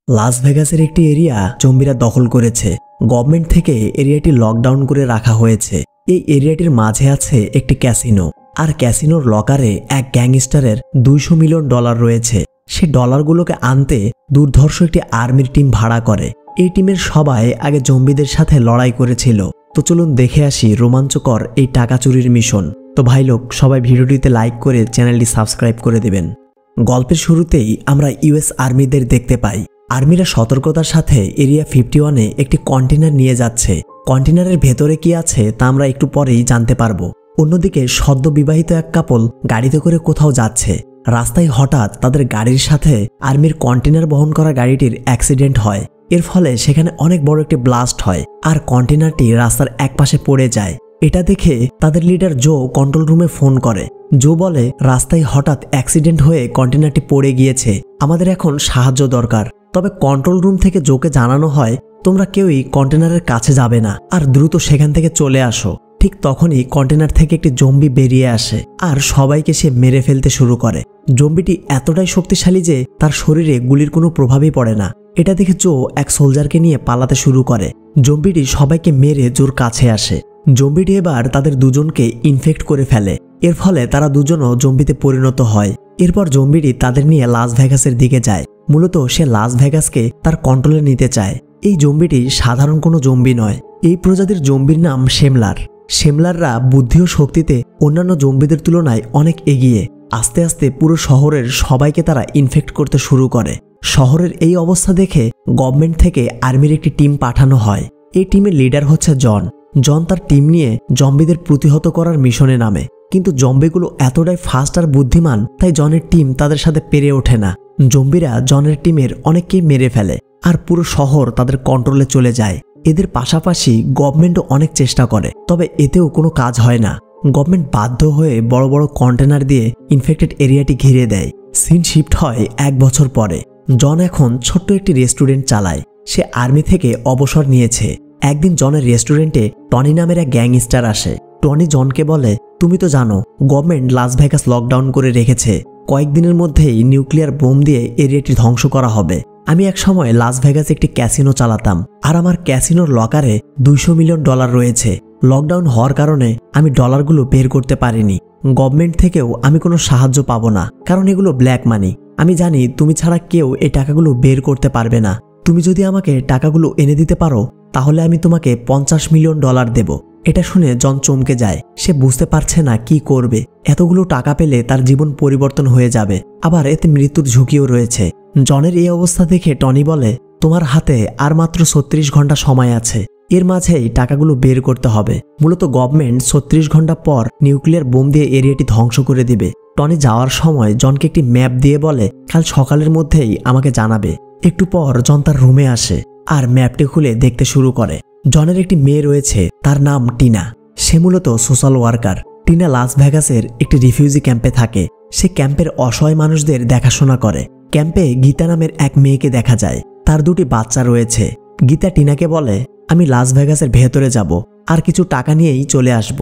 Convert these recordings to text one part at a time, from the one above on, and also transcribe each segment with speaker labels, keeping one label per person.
Speaker 1: লাস ভেগাসের একটি এরিয়া জম্বিরা দখল করেছে। গভর্নমেন্ট থেকে এরিয়াটি লকডাউন করে রাখা হয়েছে। এই এরিয়াটির মাঝে আছে একটি ক্যাসিনো, আর ক্যাসিনোর লকারে এক গ্যাংস্টারের $200 মিলিয়ন রয়েছে। সে ডলারগুলোকে আনতে দুর্ধর্ষ একটি আর্মির টিম ভাড়া করে। এই টিমের সবাই আগে জম্বিদের সাথে লড়াই করেছিল। তো চলুন দেখে আসি রোমাঞ্চকর এই টাকা চুরির মিশন। তো ভাই লোক, সবাই ভিডিওটিতে লাইক করে চ্যানেলটি সাবস্ক্রাইব করে দেবেন। গল্পের শুরুতেই আমরা ইউএস আর্মিদের দেখতে পাই। আর্মিরা সতর্কতার সাথে এরিয়া 51-এ একটি কন্টেনার নিয়ে যাচ্ছে। কন্টেনারের ভেতরে কি আছে তা আমরা একটু পরেই জানতে পারবো। অন্যদিকে সদ্য বিবাহিত এক কাপল গাড়িতে করে কোথাও যাচ্ছে। রাস্তায় হঠাৎ তাদের গাড়ির সাথে আর্মির কন্টেনার বহন করা গাড়িটির অ্যাক্সিডেন্ট হয়। এর ফলে সেখানে অনেক বড় একটি ব্লাস্ট হয়, আর কন্টেনারটি রাস্তার একপাশে পড়ে যায়। এটা দেখে তাদের লিডার জো কন্ট্রোল রুমে ফোন করে। জো বলে, রাস্তায় হঠাৎ অ্যাক্সিডেন্ট হয়ে কন্টেনারটি পড়ে গিয়েছে, আমাদের এখন সাহায্য দরকার। তবে কন্ট্রোল রুম থেকে জোকে জানানো হয়, তোমরা কেউই কন্টেনারের কাছে যাবে না, আর দ্রুত সেখান থেকে চলে আসো। ঠিক তখনই কন্টেনার থেকে একটি জম্বি বেরিয়ে আসে, আর সবাইকে সে মেরে ফেলতে শুরু করে। জম্বিটি এতটাই শক্তিশালী যে তার শরীরে গুলির কোনো প্রভাবই পড়ে না। এটা দেখে জো এক সোলজারকে নিয়ে পালাতে শুরু করে। জম্বিটি সবাইকে মেরে জোর কাছে আসে। জম্বিটি এবার তাদের দুজনকে ইনফেক্ট করে ফেলে। এর ফলে তারা দুজনও জম্বিতে পরিণত হয়। এরপর জম্বিটি তাদের নিয়ে লাস ভেগাসের দিকে যায়। মূলত সে লাস ভেগাসকে তার কন্ট্রোলে নিতে চায়। এই জম্বিটি সাধারণ কোনো জম্বি নয়। এই প্রজাতির জম্বির নাম শেমলার। শেমলাররা বুদ্ধি ও শক্তিতে অন্যান্য জম্বিদের তুলনায় অনেক এগিয়ে। আস্তে আস্তে পুরো শহরের সবাইকে তারা ইনফেক্ট করতে শুরু করে। শহরের এই অবস্থা দেখে গভর্নমেন্ট থেকে আর্মির একটি টিম পাঠানো হয়। এই টিমের লিডার হচ্ছে জন। তার টিম নিয়ে জম্বিদের প্রতিহত করার মিশনে নামে। কিন্তু জম্বিগুলো এতটাই ফাস্ট আর বুদ্ধিমান, তাই জনের টিম তাদের সাথে পেরে ওঠে না। জম্বিরা জনের টিমের অনেককেই মেরে ফেলে, আর পুরো শহর তাদের কন্ট্রোলে চলে যায়। এদের পাশাপাশি গভর্নমেন্টও অনেক চেষ্টা করে, তবে এতেও কোনো কাজ হয় না। গভর্নমেন্ট বাধ্য হয়ে বড় বড় কন্টেনার দিয়ে ইনফেক্টেড এরিয়াটি ঘিরে দেয়। সিন শিফট হয় 1 বছর পরে। জন এখন ছোট্ট একটি রেস্টুরেন্ট চালায়। সে আর্মি থেকে অবসর নিয়েছে। একদিন জনের রেস্টুরেন্টে টনি নামের এক গ্যাংস্টার আসে। টনি জনকে বলে, তুমি তো জানো গভর্নমেন্ট লাস ভেগাস লকডাউন করে রেখেছে। কয়েকদিনের মধ্যেই নিউক্লিয়ার বোম দিয়ে এরিয়াটি ধ্বংস করা হবে। আমি এক সময় লাস ভেগাসে একটি ক্যাসিনো চালাতাম, আর আমার ক্যাসিনোর লকারে $200 মিলিয়ন রয়েছে। লকডাউন হওয়ার কারণে আমি ডলারগুলো বের করতে পারিনি। গভর্নমেন্ট থেকেও আমি কোনো সাহায্য পাবো না, কারণ এগুলো ব্ল্যাক মানি। আমি জানি তুমি ছাড়া কেউ এই টাকাগুলো বের করতে পারবে না। তুমি যদি আমাকে টাকাগুলো এনে দিতে পারো, তাহলে আমি তোমাকে $50 মিলিয়ন দেব। এটা শুনে জন চমকে যায়। সে বুঝতে পারছে না কি করবে। এতগুলো টাকা পেলে তার জীবন পরিবর্তন হয়ে যাবে, আবার এতে মৃত্যুর ঝুঁকিও রয়েছে। জনের এই অবস্থা দেখে টনি বলে, তোমার হাতে আর মাত্র 36 ঘন্টা সময় আছে। এর মাঝেই টাকাগুলো বের করতে হবে। মূলত গভর্নমেন্ট 36 ঘন্টা পর নিউক্লিয়ার বোম দিয়ে এরিয়াটি ধ্বংস করে দিবে। টনি যাওয়ার সময় জনকে একটি ম্যাপ দিয়ে বলে, কাল সকালের মধ্যেই আমাকে জানাবে। একটু পর জন তার রুমে আসে, আর ম্যাপটি খুলে দেখতে শুরু করে। জনের একটি মেয়ে রয়েছে, তার নাম টিনা। সে মূলত সোশ্যাল ওয়ার্কার। টিনা লাস ভেগাসের একটি রিফিউজি ক্যাম্পে থাকে। সে ক্যাম্পের অসহায় মানুষদের দেখাশোনা করে। ক্যাম্পে গীতা নামের এক মেয়েকে দেখা যায়। তার 2টি বাচ্চা রয়েছে। গীতা টিনাকে বলে, আমি লাস ভেগাসের ভেতরে যাব, আর কিছু টাকা নিয়েই চলে আসব।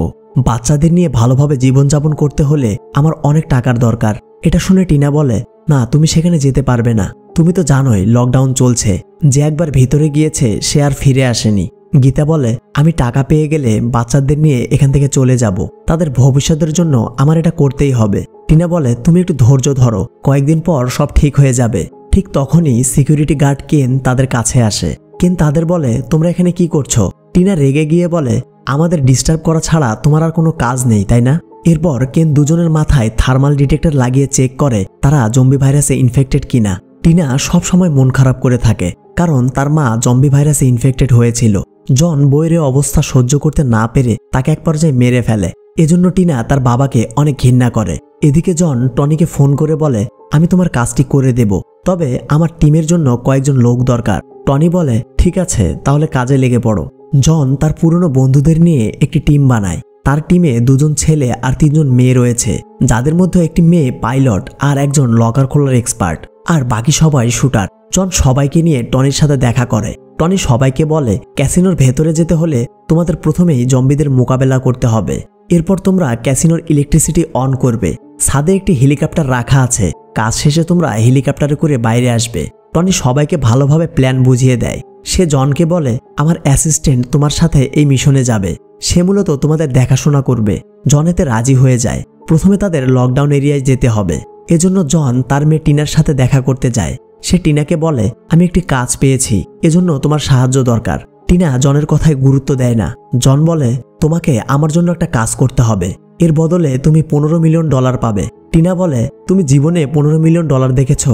Speaker 1: বাচ্চাদের নিয়ে ভালোভাবে জীবনযাপন করতে হলে আমার অনেক টাকার দরকার। এটা শুনে টিনা বলে, না, তুমি সেখানে যেতে পারবে না। তুমি তো জানোই লকডাউন চলছে। যে একবার ভিতরে গিয়েছে সে আর ফিরে আসেনি। গীতা বলে, আমি টাকা পেয়ে গেলে বাচ্চাদের নিয়ে এখান থেকে চলে যাব। তাদের ভবিষ্যতের জন্য আমার এটা করতেই হবে। টিনা বলে, তুমি একটু ধৈর্য ধরো, কয়েকদিন পর সব ঠিক হয়ে যাবে। ঠিক তখনই সিকিউরিটি গার্ড কেন তাদের কাছে আসে। কেন তাদের বলে, তোমরা এখানে কি করছো? টিনা রেগে গিয়ে বলে, আমাদের ডিস্টার্ব করা ছাড়া তোমার আর কোনো কাজ নেই, তাই না? এরপর কেন দুজনের মাথায় থার্মাল ডিটেক্টর লাগিয়ে চেক করে তারা জম্বি ভাইরাসে ইনফেক্টেড কিনা। টিনা সব সময় মন খারাপ করে থাকে, কারণ তার মা জম্বি ভাইরাসে ইনফেক্টেড হয়েছিল। জন বইয়ের অবস্থা সহ্য করতে না পেরে তাকে এক পর্যায়ে মেরে ফেলে। এজন্য টিনা তার বাবাকে অনেক ঘৃণা করে। এদিকে জন টনিকে ফোন করে বলে, আমি তোমার কাজটি করে দেব, তবে আমার টিমের জন্য কয়েকজন লোক দরকার। টনি বলে, ঠিক আছে, তাহলে কাজে লেগে পড়ো। জন তার পুরনো বন্ধুদের নিয়ে একটি টিম বানায়। তার টিমে 2জন ছেলে আর 3জন মেয়ে রয়েছে, যাদের মধ্যে একটি মেয়ে পাইলট আর একজন লকার খোলার এক্সপার্ট, আর বাকি সবাই শুটার। জন সবাইকে নিয়ে টনির সাথে দেখা করে। টনি সবাইকে বলে, ক্যাসিনোর ভেতরে যেতে হলে তোমাদের প্রথমেই জম্বিদের মোকাবেলা করতে হবে। এরপর তোমরা ক্যাসিনোর ইলেকট্রিসিটি অন করবে। ছাদে একটি হেলিকপ্টার রাখা আছে। কাজ শেষে তোমরা হেলিকপ্টারে করে বাইরে আসবে। টনি সবাইকে ভালোভাবে প্ল্যান বুঝিয়ে দেয়। সে জনকে বলে, আমার অ্যাসিস্ট্যান্ট তোমার সাথে এই মিশনে যাবে, সে মূলত তোমাদের দেখাশোনা করবে। জন এতে রাজি হয়ে যায়। প্রথমে তাদের লকডাউন এরিয়ায় যেতে হবে। এজন্য জন তার মেয়ে টিনার সাথে দেখা করতে যায়। সে টিনাকে বলে, আমি একটি কাজ পেয়েছি, এজন্য তোমার সাহায্য দরকার। টিনা জনের কথায় গুরুত্ব দেয় না। জন বলে, তোমাকে আমার জন্য একটা কাজ করতে হবে, এর বদলে তুমি $15 মিলিয়ন পাবে। টিনা বলে, তুমি জীবনে $15 মিলিয়ন দেখেছ?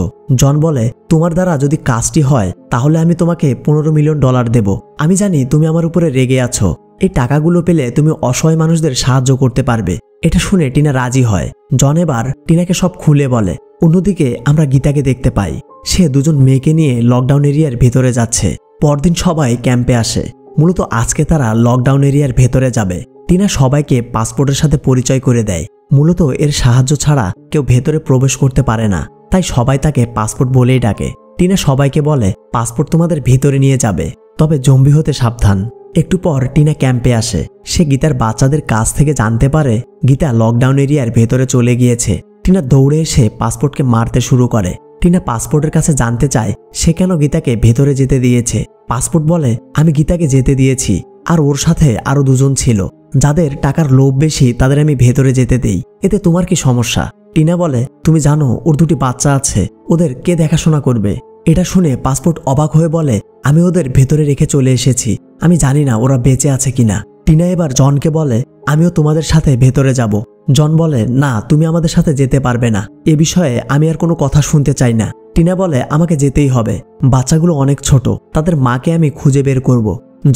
Speaker 1: জন বলে, তোমার দ্বারা যদি কাজটি হয় তাহলে আমি তোমাকে $15 মিলিয়ন দেব। আমি জানি তুমি আমার উপরে রেগে আছো, এই টাকাগুলো পেলে তুমি অসহায় মানুষদের সাহায্য করতে পারবে। এটা শুনে টিনা রাজি হয়। জন এবার টিনাকে সব খুলে বলে। অন্যদিকে আমরা গীতাকে দেখতে পাই। সে দুজন মেয়েকে নিয়ে লকডাউন এরিয়ার ভেতরে যাচ্ছে। পরদিন সবাই ক্যাম্পে আসে। মূলত আজকে তারা লকডাউন এরিয়ার ভেতরে যাবে। টিনা সবাইকে পাসপোর্টের সাথে পরিচয় করে দেয়। মূলত এর সাহায্য ছাড়া কেউ ভেতরে প্রবেশ করতে পারে না, তাই সবাই তাকে পাসপোর্ট বলেই ডাকে। টিনা সবাইকে বলে, পাসপোর্ট তোমাদের ভেতরে নিয়ে যাবে, তবে জম্বি হতে সাবধান। একটু পর টিনা ক্যাম্পে আসে। সে গীতার বাচ্চাদের কাছ থেকে জানতে পারে গীতা লকডাউন এরিয়ার ভেতরে চলে গিয়েছে। টিনা দৌড়ে এসে পাসপোর্টকে মারতে শুরু করে। টিনা পাসপোর্টের কাছে জানতে চায় সে কেন গীতাকে ভেতরে যেতে দিয়েছে। পাসপোর্ট বলে, আমি গীতাকে যেতে দিয়েছি, আর ওর সাথে আরো দুজন ছিল, যাদের টাকার লোভ বেশি তাদের আমি ভেতরে যেতে দেই, এতে তোমার কি সমস্যা? টিনা বলে, তুমি জানো ওর দুটি বাচ্চা আছে, ওদের কে দেখাশোনা করবে? এটা শুনে পাসপোর্ট অবাক হয়ে বলে, আমি ওদের ভেতরে রেখে চলে এসেছি, আমি জানি না ওরা বেঁচে আছে কিনা। টিনা এবার জনকে বলে, আমিও তোমাদের সাথে ভেতরে যাব। জন বলে, না, তুমি আমাদের সাথে যেতে পারবে না, এ বিষয়ে আমি আর কোনো কথা শুনতে চাই না। টিনা বলে, আমাকে যেতেই হবে, বাচ্চাগুলো অনেক ছোট, তাদের মাকে আমি খুঁজে বের করব।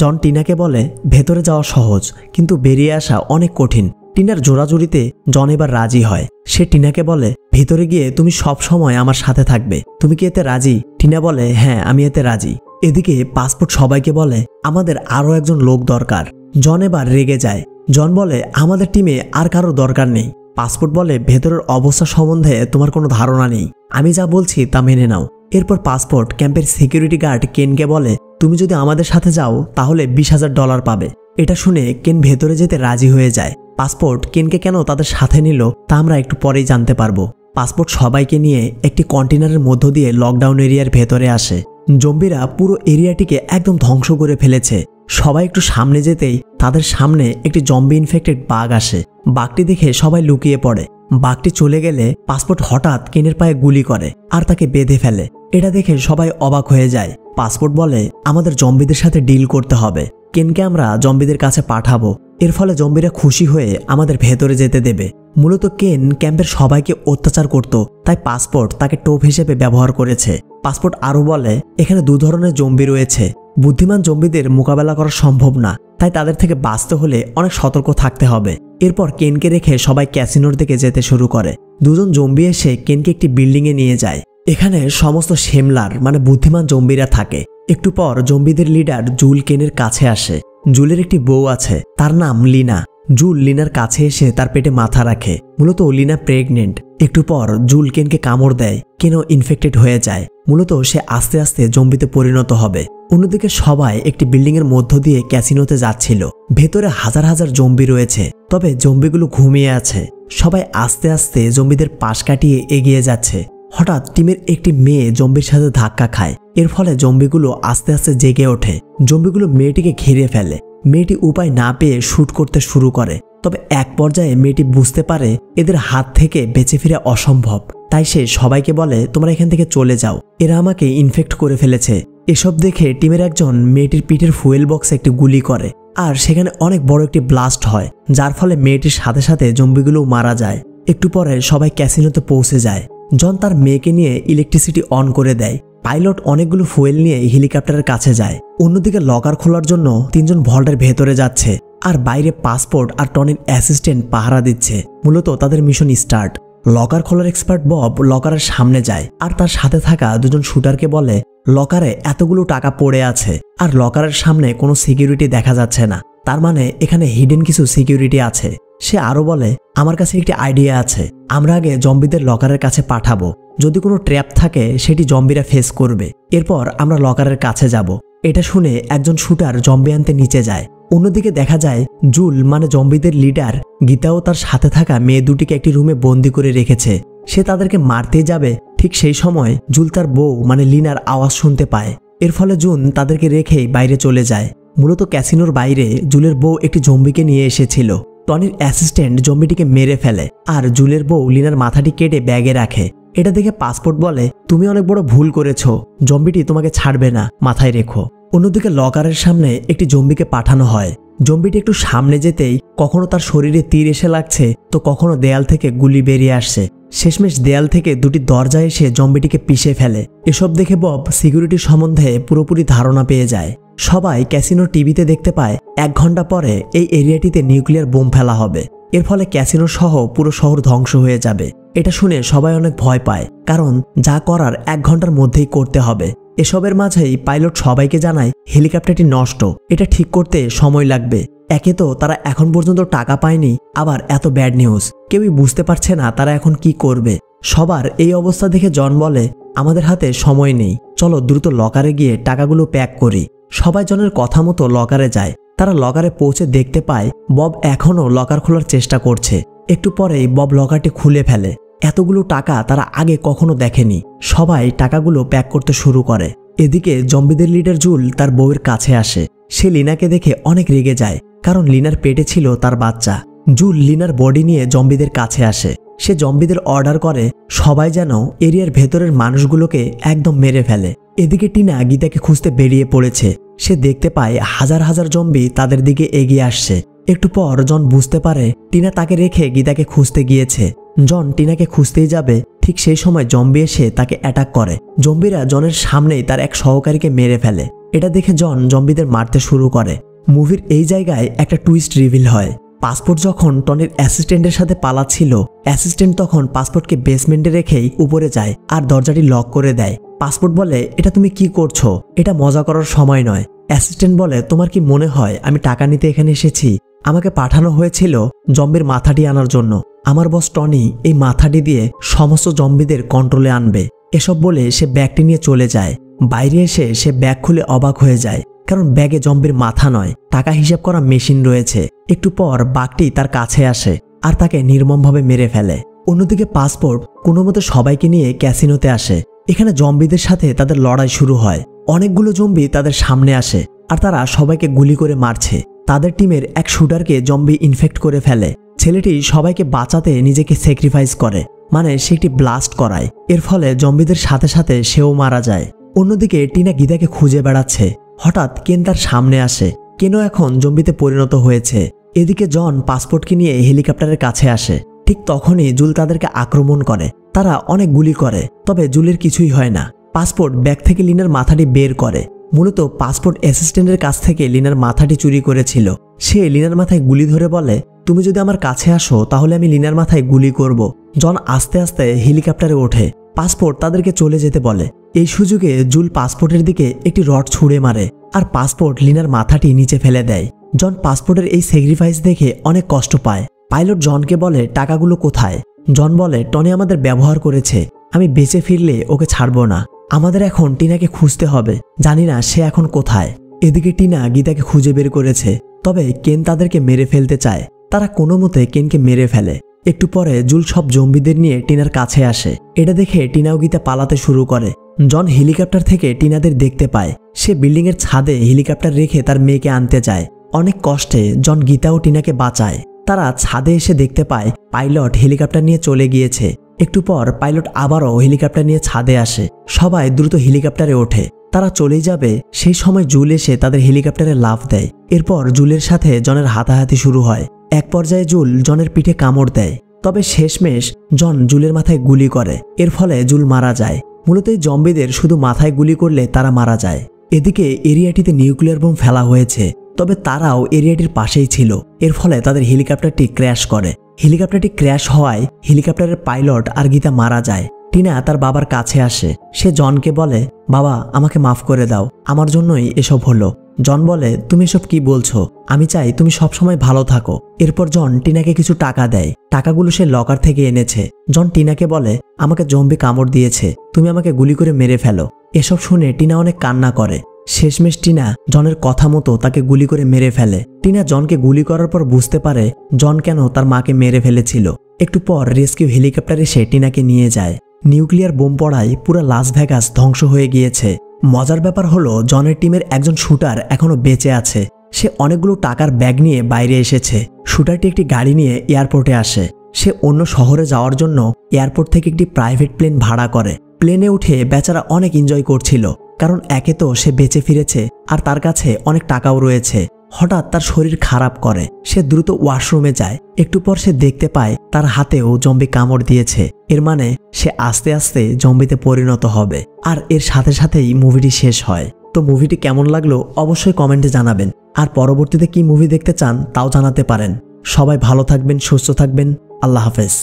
Speaker 1: জন টিনাকে বলে, ভেতরে যাওয়া সহজ, কিন্তু বেরিয়ে আসা অনেক কঠিন। টিনার জোড়াজুড়িতে জন এবার রাজি হয়। সে টিনাকে বলে, ভেতরে গিয়ে তুমি সব সময় আমার সাথে থাকবে, তুমি কি এতে রাজি? টিনা বলে, হ্যাঁ, আমি এতে রাজি। এদিকে পাসপোর্ট সবাইকে বলে, আমাদের আরও একজন লোক দরকার। জন এবার রেগে যায়। জন বলে, আমাদের টিমে আর কারো দরকার নেই। পাসপোর্ট বলে, ভেতরের অবস্থা সম্বন্ধে তোমার কোনো ধারণা নেই, আমি যা বলছি তা মেনে নাও। এরপর পাসপোর্ট ক্যাম্পের সিকিউরিটি গার্ড কেনকে বলে, তুমি যদি আমাদের সাথে যাও তাহলে $20,000 পাবে। এটা শুনে কেন ভেতরে যেতে রাজি হয়ে যায়। পাসপোর্ট কেনকে কেন তাদের সাথে নিল তা আমরা একটু পরেই জানতে পারবো। পাসপোর্ট সবাইকে নিয়ে একটি কন্টেনারের মধ্য দিয়ে লকডাউন এরিয়ার ভেতরে আসে। জম্বিরা পুরো এরিয়াটিকে একদম ধ্বংস করে ফেলেছে। সবাই একটু সামনে যেতেই তাদের সামনে একটি জম্বি ইনফেক্টেড বাঘ আসে। বাঘটি দেখে সবাই লুকিয়ে পড়ে। বাঘটি চলে গেলে পাসপোর্ট হঠাৎ কেনের পায়ে গুলি করে আর তাকে বেঁধে ফেলে। এটা দেখে সবাই অবাক হয়ে যায়। পাসপোর্ট বলে, আমাদের জম্বিদের সাথে ডিল করতে হবে, কেনকে আমরা জম্বিদের কাছে পাঠাবো, এর ফলে জম্বিরা খুশি হয়ে আমাদের ভেতরে যেতে দেবে। মূলত কেন ক্যাম্পের সবাইকে অত্যাচার করত, তাই পাসপোর্ট তাকে টোপ হিসেবে ব্যবহার করেছে। পাসপোর্ট আরও বলে, এখানে দু ধরনের জম্বি রয়েছে, বুদ্ধিমান জম্বিদের মোকাবেলা করা সম্ভব না, তাই তাদের থেকে বাঁচতে হলে অনেক সতর্ক থাকতে হবে। এরপর কেনকে রেখে সবাই ক্যাসিনোর দিকে যেতে শুরু করে। দুজন জম্বি এসে কেনকে একটি বিল্ডিংয়ে নিয়ে যায়। এখানে সমস্ত শেমলার মানে বুদ্ধিমান জম্বিরা থাকে। একটু পর জম্বিদের লিডার জুল কেনের কাছে আসে। জুলের একটি বউ আছে, তার নাম লিনা। জুল লিনার কাছে এসে তার পেটে মাথা রাখে। মূলত লিনা প্রেগনেন্ট। একটু পর জুল কেনকে কামড় দেয়, কেনও ইনফেক্টেড হয়ে যায়। মূলত সে আস্তে আস্তে জম্বিতে পরিণত হবে। অন্যদিকে সবাই একটি বিল্ডিং এর মধ্য দিয়ে ক্যাসিনোতে যাচ্ছিল। ভেতরে হাজার হাজার জম্বি রয়েছে, তবে জম্বিগুলো ঘুমিয়ে আছে। সবাই আস্তে আস্তে জম্বিদের পাশ কাটিয়ে এগিয়ে যাচ্ছে। হঠাৎ টিমের একটি মেয়ে জম্বির সাথে ধাক্কা খায়। এর ফলে জম্বিগুলো আস্তে আস্তে জেগে ওঠে। জম্বিগুলো মেয়েটিকে ঘিরে ফেলে। মেয়েটি উপায় না পেয়ে শুট করতে শুরু করে, তবে এক পর্যায়ে মেয়েটি বুঝতে পারে এদের হাত থেকে বেঁচে ফিরা অসম্ভব। তাই সে সবাইকে বলে, তোমরা এখান থেকে চলে যাও, এরা আমাকে ইনফেক্ট করে ফেলেছে। এসব দেখে টিমের একজন মেয়েটির পিঠের ফুয়েল বক্সে একটি গুলি করে, আর সেখানে অনেক বড় একটি ব্লাস্ট হয়, যার ফলে মেয়েটির সাথে সাথে জম্বিগুলো মারা যায়। একটু পরে সবাই ক্যাসিনোতে পৌঁছে যায়। জন তার মেয়েকে নিয়ে ইলেকট্রিসিটি অন করে দেয়। পাইলট অনেকগুলো ফুয়েল নিয়ে হেলিকপ্টারের কাছে যায়। অন্যদিকে লকার খোলার জন্য 3 জন ভল্টের ভেতরে যাচ্ছে, আর বাইরে পাসপোর্ট আর টনির অ্যাসিস্ট্যান্ট পাহারা দিচ্ছে। মূলত তাদের মিশন স্টার্ট। লকার খোলার এক্সপার্ট বব লকারের সামনে যায়, আর তার সাথে থাকা দুজন শুটারকে বলে, লকারে এতগুলো টাকা পড়ে আছে, আর লকারের সামনে কোনো সিকিউরিটি দেখা যাচ্ছে না, তার মানে এখানে হিডেন কিছু সিকিউরিটি আছে। সে আরো বলে, আমার কাছে একটি আইডিয়া আছে, আমরা আগে জম্বিদের লকারের কাছে পাঠাবো, যদি কোনো ট্র্যাপ থাকে সেটি জম্বিরা ফেস করবে, এরপর আমরা লকারের কাছে যাব। এটা শুনে একজন শুটার জম্বি আনতে নিচে যায়। অন্যদিকে দেখা যায় জুল মানে জম্বিদের লিডার গীতাও তার সাথে থাকা মেয়ে দুটিকে একটি রুমে বন্দি করে রেখেছে। সে তাদেরকে মারতে যাবে, ঠিক সেই সময় জুল তার বউ মানে লিনার আওয়াজ শুনতে পায়। এর ফলে জুন তাদেরকে রেখেই বাইরে চলে যায়। মূলত ক্যাসিনোর বাইরে জুলের বউ একটি জম্বিকে নিয়ে এসেছিল। টনির অ্যাসিস্ট্যান্ট জম্বিটিকে মেরে ফেলে আর জুলের বউ লিনার মাথাটি কেটে ব্যাগে রাখে। এটা দেখে পাসপোর্ট বলে, তুমি অনেক বড় ভুল করেছো, জম্বিটি তোমাকে ছাড়বে না, মাথায় রেখো। অন্যদিকে লকারের সামনে একটি জম্বিকে পাঠানো হয়। জম্বিটি একটু সামনে যেতেই কখনো তার শরীরে তীর এসে লাগছে তো কখনো দেয়াল থেকে গুলি বেরিয়ে আসছে। শেষমেশ দেয়াল থেকে দুটি দরজা এসে জম্বিটিকে পিষে ফেলে। এসব দেখে বব সিকিউরিটি সম্বন্ধে পুরোপুরি ধারণা পেয়ে যায়। সবাই ক্যাসিনোর টিভিতে দেখতে পায় 1 ঘন্টা পরে এই এরিয়াটিতে নিউক্লিয়ার বোম ফেলা হবে। এর ফলে ক্যাসিনো সহ পুরো শহর ধ্বংস হয়ে যাবে। এটা শুনে সবাই অনেক ভয় পায়, কারণ যা করার 1 ঘন্টার মধ্যেই করতে হবে। এসবের মাঝেই পাইলট সবাইকে জানায় হেলিকপ্টারটি নষ্ট, এটা ঠিক করতে সময় লাগবে। একে তো তারা এখন পর্যন্ত টাকা পায়নি, আবার এত ব্যাড নিউজ, কেউই বুঝতে পারছে না তারা এখন কি করবে। সবার এই অবস্থা দেখে জন বলে, আমাদের হাতে সময় নেই, চলো দ্রুত লকারে গিয়ে টাকাগুলো প্যাক করি। সবাই জনের কথা মতো লকারে যায়। তারা লকারে পৌঁছে দেখতে পায় বব এখনও লকার খোলার চেষ্টা করছে। একটু পরেই বব লকারটি খুলে ফেলে। এতগুলো টাকা তারা আগে কখনো দেখেনি। সবাই টাকাগুলো প্যাক করতে শুরু করে। এদিকে জম্বিদের লিডার জুল তার বউয়ের কাছে আসে। সে লিনাকে দেখে অনেক রেগে যায়, কারণ লিনার পেটে ছিল তার বাচ্চা। জুল লিনার বডি নিয়ে জম্বিদের কাছে আসে। সে জম্বিদের অর্ডার করে সবাই যেন এরিয়ার ভেতরের মানুষগুলোকে একদম মেরে ফেলে। এদিকে টিনা গীতাকে খুঁজতে বেরিয়ে পড়েছে। সে দেখতে পায় হাজার হাজার জম্বি তাদের দিকে এগিয়ে আসছে। একটু পর জন বুঝতে পারে টিনা তাকে রেখে গীতাকে খুঁজতে গিয়েছে। জন টিনাকে খুঁজতেই যাবে, ঠিক সেই সময় জম্বি এসে তাকে অ্যাটাক করে। জম্বিরা জনের সামনেই তার এক সহকারীকে মেরে ফেলে। এটা দেখে জন জম্বিদের মারতে শুরু করে। মুভির এই জায়গায় একটা টুইস্ট রিভিল হয়। পাসপোর্ট যখন টনির অ্যাসিস্ট্যান্টের সাথে পালাচ্ছিল, অ্যাসিস্ট্যান্ট তখন পাসপোর্টকে বেসমেন্টে রেখেই উপরে যায় আর দরজাটি লক করে দেয়। পাসপোর্ট বলে, এটা তুমি কি করছো, এটা মজা করার সময় নয়। অ্যাসিস্ট্যান্ট বলে, তোমার কি মনে হয় আমি টাকা নিতে এখানে এসেছি? আমাকে পাঠানো হয়েছিল জম্বির মাথাটি আনার জন্য। আমার বস টনি এই মাথাটি দিয়ে সমস্ত জম্বিদের কন্ট্রোলে আনবে। এসব বলে সে ব্যাগটি নিয়ে চলে যায়। বাইরে এসে সে ব্যাগ খুলে অবাক হয়ে যায়, কারণ ব্যাগে জম্বির মাথা নয়, টাকা হিসাব করা মেশিন রয়েছে। একটু পর বাঘটি তার কাছে আসে আর তাকে নির্মমভাবে মেরে ফেলে। অন্যদিকে পাসপোর্ট কোনো মতে সবাইকে নিয়ে ক্যাসিনোতে আসে। এখানে জম্বিদের সাথে তাদের লড়াই শুরু হয়। অনেকগুলো জম্বি তাদের সামনে আসে আর তারা সবাইকে গুলি করে মারছে। তাদের টিমের এক শুটারকে জম্বি ইনফেক্ট করে ফেলে। ছেলেটি সবাইকে বাঁচাতে নিজেকে স্যাক্রিফাইস করে, মানে সে একটি ব্লাস্ট করায়। এর ফলে জম্বিদের সাথে সাথে সেও মারা যায়। অন্যদিকে টিনা গীতাকে খুঁজে বেড়াচ্ছে। হঠাৎ কেন তার সামনে আসে। কেন এখন জম্বিতে পরিণত হয়েছে। এদিকে জন পাসপোর্টকে নিয়ে হেলিকপ্টারের কাছে আসে। ঠিক তখনই জুল তাদেরকে আক্রমণ করে। তারা অনেক গুলি করে, তবে জুলের কিছুই হয় না। পাসপোর্ট ব্যাগ থেকে লিনার মাথাটি বের করে। মূলত পাসপোর্ট অ্যাসিস্ট্যান্টের কাছ থেকে লিনার মাথাটি চুরি করেছিল। সে লিনার মাথায় গুলি ধরে বলে, তুমি যদি আমার কাছে আসো তাহলে আমি লিনার মাথায় গুলি করব। জন আস্তে আস্তে হেলিকপ্টারে ওঠে। পাসপোর্ট তাদেরকে চলে যেতে বলে। এই সুযোগে জুল পাসপোর্টের দিকে একটি রড ছুঁড়ে মারে আর পাসপোর্ট লিনার মাথাটি নিচে ফেলে দেয়। জন পাসপোর্টের এই স্যাক্রিফাইস দেখে অনেক কষ্ট পায়। পাইলট জনকে বলে, টাকাগুলো কোথায়? জন বলে, টনি আমাদের ব্যবহার করেছে, আমি বেঁচে ফিরলে ওকে ছাড়বো না। আমাদের এখন টিনাকে খুঁজতে হবে, জানি না সে এখন কোথায়। এদিকে টিনা গীতাকে খুঁজে বের করেছে, তবে কেন তাদেরকে মেরে ফেলতে চায়। তারা কোনো মতে কেনকে মেরে ফেলে। একটু পরে জুল সব জম্বিদের নিয়ে টিনার কাছে আসে। এটা দেখে টিনাও গীতা পালাতে শুরু করে। জন হেলিকপ্টার থেকে টিনাদের দেখতে পায়। সে বিল্ডিংয়ের ছাদে হেলিকপ্টার রেখে তার মেয়েকে আনতে যায়। অনেক কষ্টে জন গীতা ও টিনাকে বাঁচায়। তারা ছাদে এসে দেখতে পায় পাইলট হেলিকপ্টার নিয়ে চলে গিয়েছে। একটু পর পাইলট আবারও হেলিকপ্টার নিয়ে ছাদে আসে। সবাই দ্রুত হেলিকপ্টারে ওঠে। তারা চলেই যাবে, সেই সময় জুল এসে তাদের হেলিকপ্টারে লাফ দেয়। এরপর জুলের সাথে জনের হাতাহাতি শুরু হয়। এক পর্যায়ে জুল জনের পিঠে কামড় দেয়, তবে শেষমেশ জন জুলের মাথায় গুলি করে। এর ফলে জুল মারা যায়। মূলত এই জম্বিদের শুধু মাথায় গুলি করলে তারা মারা যায়। এদিকে এরিয়াটিতে নিউক্লিয়ার বোম ফেলা হয়েছে, তবে তারাও এরিয়াটির পাশেই ছিল। এর ফলে তাদের হেলিকপ্টারটি ক্র্যাশ করে। হেলিকপ্টারটি ক্র্যাশ হওয়ায় হেলিকপ্টারের পাইলট আর গীতা মারা যায়। টিনা তার বাবার কাছে আসে। সে জনকে বলে, বাবা আমাকে মাফ করে দাও, আমার জন্যই এসব হলো। জন বলে, তুমি এসব কি বলছো? আমি চাই তুমি সবসময় ভালো থাকো। এরপর জন টিনাকে কিছু টাকা দেয়। টাকাগুলো সে লকার থেকে এনেছে। জন টিনাকে বলে, আমাকে জম্বি কামড় দিয়েছে, তুমি আমাকে গুলি করে মেরে ফেলো। এসব শুনে টিনা অনেক কান্না করে। শেষমেশ টিনা জনের কথা মতো তাকে গুলি করে মেরে ফেলে। টিনা জনকে গুলি করার পর বুঝতে পারে জন কেন তার মাকে মেরে ফেলেছিল। একটু পর রেস্কিউ হেলিকপ্টার এসে টিনাকে নিয়ে যায়। নিউক্লিয়ার বোম পড়ায় পুরো লাস ভেগাস ধ্বংস হয়ে গিয়েছে। মজার ব্যাপার হলো জনের টিমের একজন শুটার এখনো বেঁচে আছে। সে অনেকগুলো টাকার ব্যাগ নিয়ে বাইরে এসেছে। শুটারটি একটি গাড়ি নিয়ে এয়ারপোর্টে আসে। সে অন্য শহরে যাওয়ার জন্য এয়ারপোর্ট থেকে একটি প্রাইভেট প্লেন ভাড়া করে। প্লেনে উঠে বেচারা অনেক এনজয় করছিল, কারণ একে তো সে বেঁচে ফিরেছে আর তার কাছে অনেক টাকাও রয়েছে। হঠাৎ তার শরীর খারাপ করে। সে দ্রুত ওয়াশরুমে যায়। একটু পর সে দেখতে পায় তার হাতেও জম্বি কামড় দিয়েছে। এর মানে সে আস্তে আস্তে জম্বিতে পরিণত হবে। আর এর সাথে সাথেই মুভিটি শেষ হয়। তো মুভিটি কেমন লাগলো অবশ্যই কমেন্টে জানাবেন। আর পরবর্তীতে কি মুভি দেখতে চান তাও জানাতে পারেন। সবাই ভালো থাকবেন, সুস্থ থাকবেন। আল্লাহ হাফেজ।